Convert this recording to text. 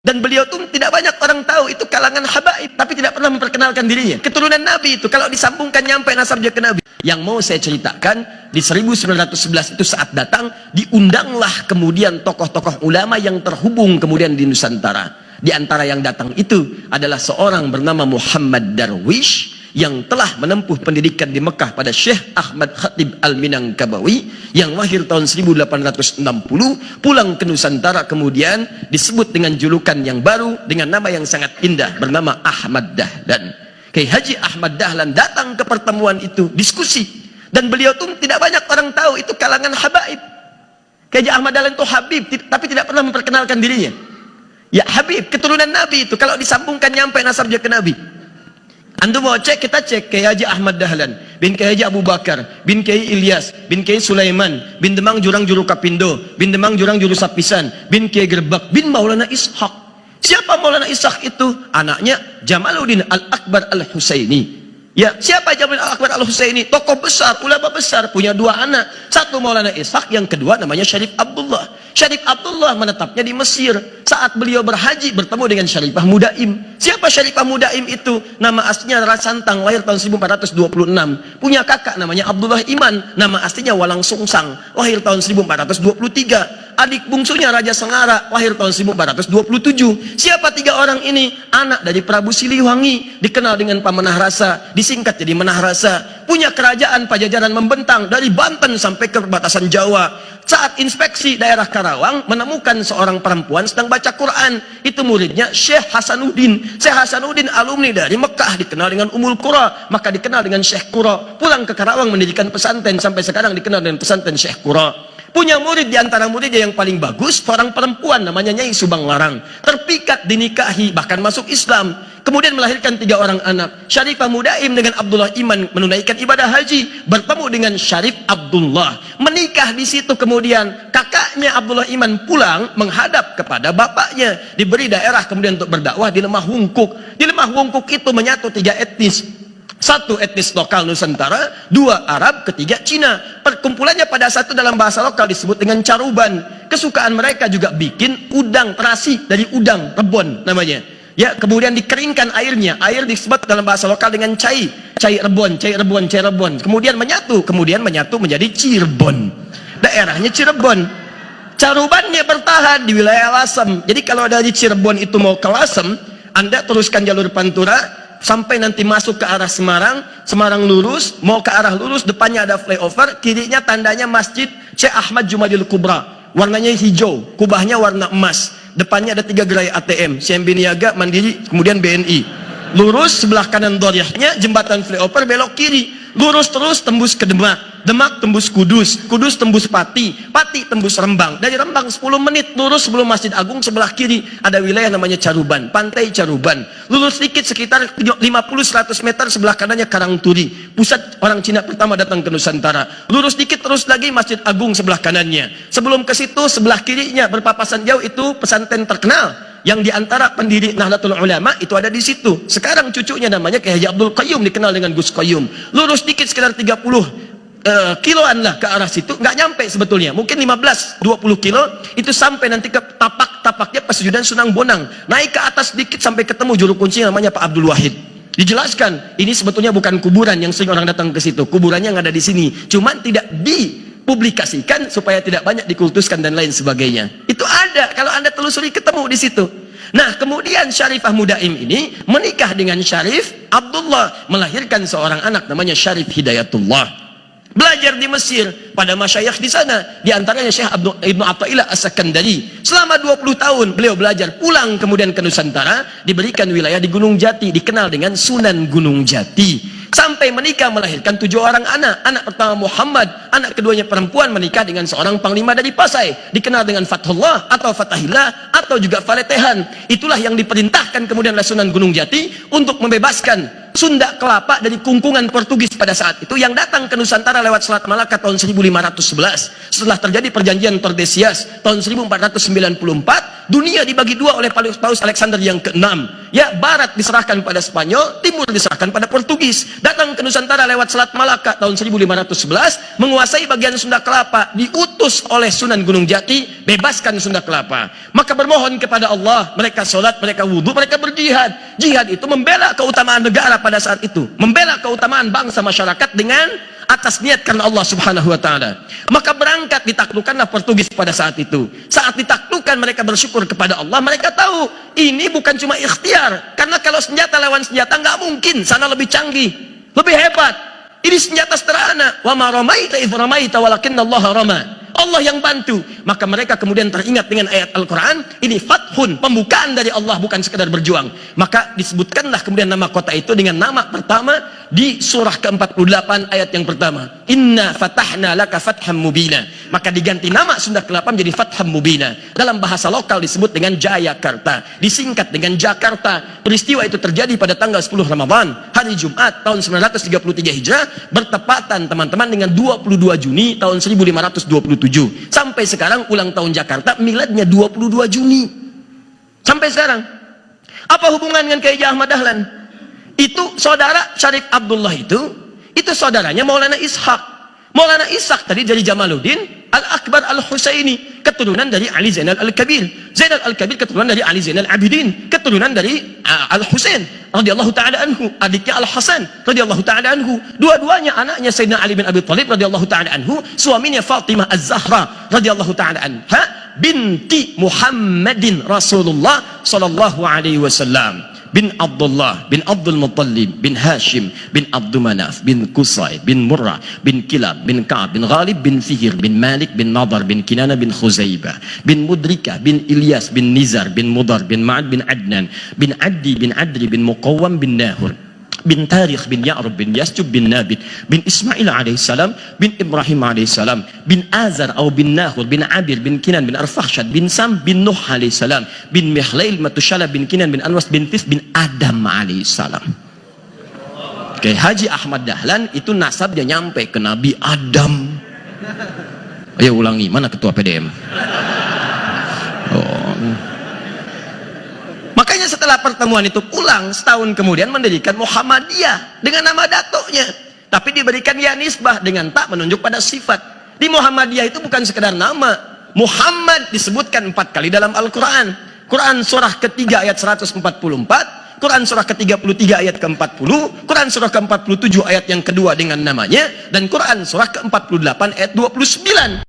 Dan beliau tuh tidak banyak orang tahu, itu kalangan habaib, tapi tidak pernah memperkenalkan dirinya. Keturunan Nabi itu, kalau disambungkan nyampe nasabnya ke Nabi. Yang mau saya ceritakan, di 1911 itu saat datang, diundanglah kemudian tokoh-tokoh ulama yang terhubung kemudian di Nusantara. Di antara yang datang itu adalah seorang bernama Muhammad Darwish, yang telah menempuh pendidikan di Mekah pada Syekh Ahmad Khatib Al-Minangkabawi, yang lahir tahun 1860, pulang ke Nusantara kemudian disebut dengan julukan yang baru dengan nama yang sangat indah bernama Ahmad Dahlan. Kiai Haji Ahmad Dahlan datang ke pertemuan itu, diskusi, dan beliau tuh tidak banyak orang tahu, itu kalangan habaib. Kiai Haji Ahmad Dahlan itu habib, tapi tidak pernah memperkenalkan dirinya. Ya habib, keturunan Nabi itu, kalau disambungkan nyampe nasabnya ke Nabi. Antum mau cek, kita cek Kiai Haji Ahmad Dahlan bin Kiai Haji Abu Bakar bin Kiai Ilyas bin Kiai Sulaiman bin Demang Jurang Juru Kapindo bin Demang Jurang Juru Sapisan bin Kiai Gerbak bin Maulana Ishaq. Siapa Maulana Ishaq itu? Anaknya Jamaluddin Al-Akbar Al-Husaini. Ya, siapa Jamaluddin Al-Akbar Al-Husaini? Tokoh besar, ulama besar, punya dua anak. Satu Maulana Ishaq, yang kedua namanya Syarif Abdullah. Syarif Abdullah menetapnya di Mesir. Saat beliau berhaji bertemu dengan Syarifah Mudaim. Siapa Syarifah Mudaim itu? Nama aslinya Rara Santang, lahir tahun 1426. Punya kakak namanya Abdullah Iman, nama aslinya Walang Sungsang, lahir tahun 1423. Adik bungsunya Raja Sengara, lahir tahun 1427. Siapa tiga orang ini? Anak dari Prabu Siliwangi, dikenal dengan Pamanah Rasa, disingkat jadi Menah Rasa. Punya kerajaan Pajajaran membentang dari Banten sampai ke perbatasan Jawa. Saat inspeksi daerah Karawang, menemukan seorang perempuan sedang baca Quran. Itu muridnya Syekh Hasanuddin. Syekh Hasanuddin alumni dari Mekah, dikenal dengan Ummul Qura, maka dikenal dengan Syekh Qura. Pulang ke Karawang mendirikan pesantren, sampai sekarang dikenal dengan pesantren Syekh Qura. Punya murid, di antara muridnya yang paling bagus, seorang perempuan namanya Nyai Subang Larang. Terpikat, dinikahi, bahkan masuk Islam. Kemudian melahirkan tiga orang anak. Syarifah Mudaim dengan Abdullah Iman menunaikan ibadah haji, bertemu dengan Syarif Abdullah, menikah di situ. Kemudian kakaknya Abdullah Iman pulang menghadap kepada bapaknya, diberi daerah kemudian untuk berdakwah di Lemah Wungkuk. Di Lemah Wungkuk itu menyatu tiga etnis. Satu etnis lokal Nusantara, dua Arab, ketiga Cina. Perkumpulannya pada satu dalam bahasa lokal disebut dengan caruban. Kesukaan mereka juga bikin udang terasi dari udang rebon namanya. Ya, kemudian dikeringkan airnya. Air disebut dalam bahasa lokal dengan cai. Cai rebon, cai rebon, cai rebon. Kemudian menyatu menjadi Cirebon. Daerahnya Cirebon. Carubannya bertahan di wilayah Lasem. Jadi kalau dari Cirebon itu mau ke Lasem, Anda teruskan jalur Pantura sampai nanti masuk ke arah Semarang. Semarang lurus, mau ke arah lurus, depannya ada flyover, kirinya tandanya Masjid Syekh Ahmad Jumadil Kubra. Warnanya hijau, kubahnya warna emas. Depannya ada 3 gerai ATM, CMB Niaga, Mandiri, kemudian BNI. Lurus, sebelah kanan doriahnya jembatan flyover, belok kiri. Lurus terus tembus ke Demak, Demak tembus Kudus, Kudus tembus Pati, Pati tembus Rembang. Dari Rembang 10 menit lurus sebelum Masjid Agung, sebelah kiri ada wilayah namanya Caruban, Pantai Caruban. Lurus sedikit sekitar 50-100 meter, sebelah kanannya Karangturi, pusat orang Cina pertama datang ke Nusantara. Lurus sedikit terus lagi Masjid Agung sebelah kanannya. Sebelum ke situ sebelah kirinya berpapasan jauh itu pesantren terkenal yang diantara pendiri Nahdlatul Ulama itu ada di situ. Sekarang cucunya namanya Kiai Haji Abdul Qayyum, dikenal dengan Gus Qayyum. Lurus dikit sekitar 30 kiloan lah ke arah situ, nggak nyampe sebetulnya, mungkin 15-20 kilo itu sampai nanti ke tapaknya Pesujudan Sunang Bonang. Naik ke atas dikit sampai ketemu juru kunci namanya Pak Abdul Wahid. Dijelaskan ini sebetulnya bukan kuburan yang sering orang datang ke situ, kuburannya yang ada di sini, cuman tidak dipublikasikan supaya tidak banyak dikultuskan dan lain sebagainya. Itu ada, kalau Anda telusuri ketemu di situ. Nah, kemudian Syarifah Mudaim ini menikah dengan Syarif Abdullah, melahirkan seorang anak namanya Syarif Hidayatullah. Belajar di Mesir pada masyayikh di sana, di antaranya Syekh Ibnu Athaillah As-Sakandari. Selama 20 tahun beliau belajar, pulang kemudian ke Nusantara, diberikan wilayah di Gunung Jati, dikenal dengan Sunan Gunung Jati. Sampai menikah melahirkan 7 orang anak. Anak pertama Muhammad, anak keduanya perempuan, menikah dengan seorang panglima dari Pasai, dikenal dengan Fathullah atau Fatahillah atau juga Faletehan. Itulah yang diperintahkan kemudian oleh Sunan Gunung Jati untuk membebaskan Sunda Kelapa dari kungkungan Portugis pada saat itu yang datang ke Nusantara lewat Selat Malaka tahun 1511. Setelah terjadi perjanjian Tordesillas tahun 1494, dunia dibagi dua oleh Paus Alexander yang ke-6. Ya, barat diserahkan pada Spanyol, timur diserahkan pada Portugis. Datang ke Nusantara lewat Selat Malaka tahun 1511, menguasai menguasai bagian Sunda Kelapa, diutus oleh Sunan Gunung Jati, bebaskan Sunda Kelapa. Maka bermohon kepada Allah, mereka sholat, mereka wudhu, mereka berjihad. Jihad itu membela keutamaan negara pada saat itu, membela keutamaan bangsa masyarakat dengan atas niat karena Allah Subhanahu wa taala. Maka berangkat, ditaklukkanlah Portugis pada saat itu. Saat ditaklukkan, mereka bersyukur kepada Allah. Mereka tahu ini bukan cuma ikhtiar, karena kalau senjata lawan senjata nggak mungkin, sana lebih canggih, lebih hebat. Ini senjata sederhana. Wa ma ramaita idh ramaita walakinnallaha rama. Allah yang bantu. Maka mereka kemudian teringat dengan ayat Al-Quran, ini fathun, pembukaan dari Allah, bukan sekedar berjuang. Maka disebutkanlah kemudian nama kota itu dengan nama pertama di surah ke-48 ayat yang pertama, inna fatahna laka fatham mubina. Maka diganti nama Sunda Kelapa menjadi Fatham Mubina. Dalam bahasa lokal disebut dengan Jayakarta, disingkat dengan Jakarta. Peristiwa itu terjadi pada tanggal 10 Ramadan, hari Jumat tahun 933 Hijrah, bertepatan teman-teman dengan 22 Juni tahun 1527. Sampai sekarang ulang tahun Jakarta miladnya 22 Juni. Sampai sekarang. Apa hubungan dengan Kiai Ahmad Dahlan? Itu saudara Syarif Abdullah itu saudaranya Maulana Ishaq. Maulana Ishaq tadi dari Jamaluddin Al-Akbar Al-Husaini, keturunan dari Ali Zainal Al-Kabir. Zainal Al-Kabir keturunan dari Ali Zainal Abidin, keturunan dari Al-Husain radhiyallahu taala anhu, adiknya Al-Hasan radhiyallahu taala anhu. Dua-duanya anaknya Sayyidina Ali bin Abi Thalib radhiyallahu taala anhu, suaminya Fatimah Az-Zahra radhiyallahu taala anha, binti Muhammadin Rasulullah sallallahu alaihi wasallam. Bin Abdullah, bin Abdul Muttalib, bin Hashim, bin Abdul Manaf, bin Qusay, bin Murrah, bin Kilab, bin Ka'ab, bin Ghalib, bin Fihir, bin Malik, bin Nadar, bin Kinana, bin Khuzaibah, bin Mudrika, bin Ilyas, bin Nizar, bin Mudar, bin Ma'ad, bin Adnan, bin Addi, bin Adri, bin Muqawwam, bin Nahur, bin Tarikh, bin Ya'rub, bin Yasjub, bin Nabit, bin Ismail alaihissalam, bin Ibrahim alaihissalam, bin Azar atau bin Nahur, bin Abir, bin Kinan, bin Arfahshad, bin Sam, bin Nuh alaihissalam, bin Mihlail, Matushala, bin Kinan, bin Anwas, bin Tis, bin Adam alaihissalam. Oke, Haji Ahmad Dahlan itu nasabnya nyampe ke Nabi Adam. Ayo ulangi, mana ketua PDM? Makanya setelah pertemuan itu pulang, setahun kemudian mendirikan Muhammadiyah dengan nama datuknya, tapi diberikan ya nisbah dengan tak menunjuk pada sifat. Di Muhammadiyah itu bukan sekedar nama. Muhammad disebutkan 4 kali dalam Al-Quran. Quran surah ketiga ayat 144, Quran surah ke-33 ayat ke-40, Quran surah ke-47 ayat yang kedua dengan namanya, dan Quran surah ke-48 ayat 29.